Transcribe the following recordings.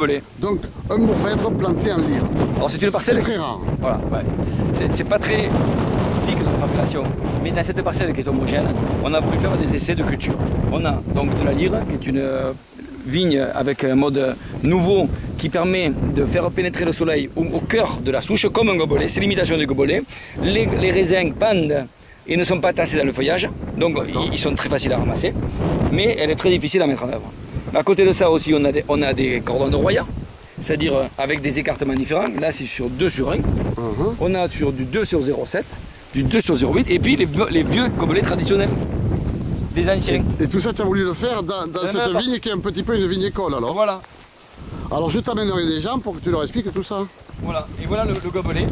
gobelet. Donc un mourvèdre planté en lyre. Alors c'est une parcelle. C'est très rare. Voilà, ouais. C'est pas très typique de notre appellation. Mais dans cette parcelle qui est homogène, on a voulu faire des essais de culture. On a donc de la lyre, qui est une vigne avec un mode nouveau qui permet de faire pénétrer le soleil au cœur de la souche, comme un gobelet. C'est l'imitation du gobelet. Les raisins pendent et ne sont pas tassés dans le feuillage, donc ils sont très faciles à ramasser, mais elle est très difficile à mettre en œuvre. À côté de ça aussi, on a des cordons de roya, c'est-à-dire avec des écartements différents. Là, c'est sur 2 sur 1. On a sur du 2 sur 0,7, du 2 sur 0,8, et puis les vieux gobelets traditionnels, des anciens. Et tout ça, tu as voulu le faire dans cette vigne qui est un petit peu une vigne école, alors? Voilà. Alors je t'amènerai des gens pour que tu leur expliques tout ça. Voilà, et voilà le gobelet,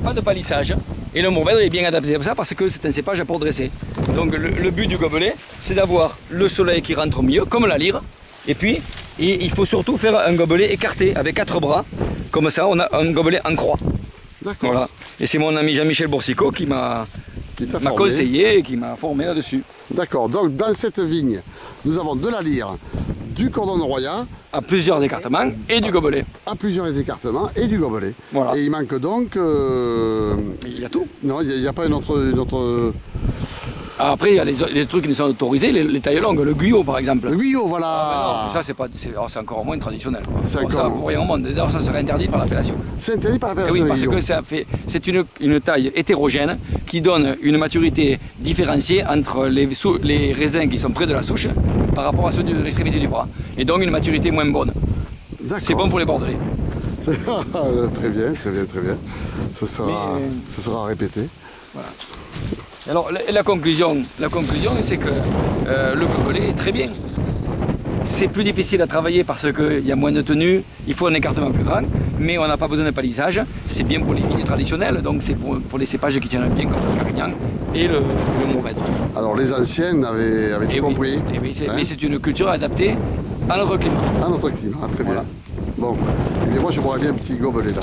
pas de palissage. Et le mourvèdre est bien adapté à ça parce que c'est un cépage à port dressé. Donc le but du gobelet, c'est d'avoir le soleil qui rentre au milieu, comme la lyre. Et puis, il faut surtout faire un gobelet écarté avec 4 bras. Comme ça, on a un gobelet en croix. D'accord. Voilà. Et c'est mon ami Jean-Michel Boursicot qui m'a conseillé et qui m'a formé là-dessus. D'accord, donc dans cette vigne, nous avons de la lyre, du cordon de roya, à plusieurs écartements et du gobelet. À plusieurs écartements et du gobelet. Voilà. Et il manque donc... Il y a tout. Non, il n'y a pas une autre... Après, il y a les trucs qui ne sont autorisés, les tailles longues, le guyot par exemple. Le guyot, voilà. Ah, non, ça c'est encore moins traditionnel. C'est encore... Ça, pour rien au monde. D'ailleurs, ça serait interdit par l'appellation. C'est interdit par l'appellation. Oui, parce que c'est une taille hétérogène qui donne une maturité différenciée entre les raisins qui sont près de la souche par rapport à ceux de l'extrémité du bras. Et donc une maturité moins bonne. C'est bon pour les bordelais. Très bien, très bien, très bien. Ce sera répété. Voilà. Alors la conclusion c'est que le gobelet est très bien. C'est plus difficile à travailler parce qu'il y a moins de tenue, il faut un écartement plus grand, mais on n'a pas besoin de palissage. C'est bien pour les vignes traditionnelles, donc c'est pour les cépages qui tiennent bien comme le Carignan et le mourvèdre. Alors les anciennes avaient tout compris. Oui, mais c'est une culture adaptée à notre climat. À notre climat, très bien. Voilà. Bon, et bien moi je boirais bien un petit gobelet là.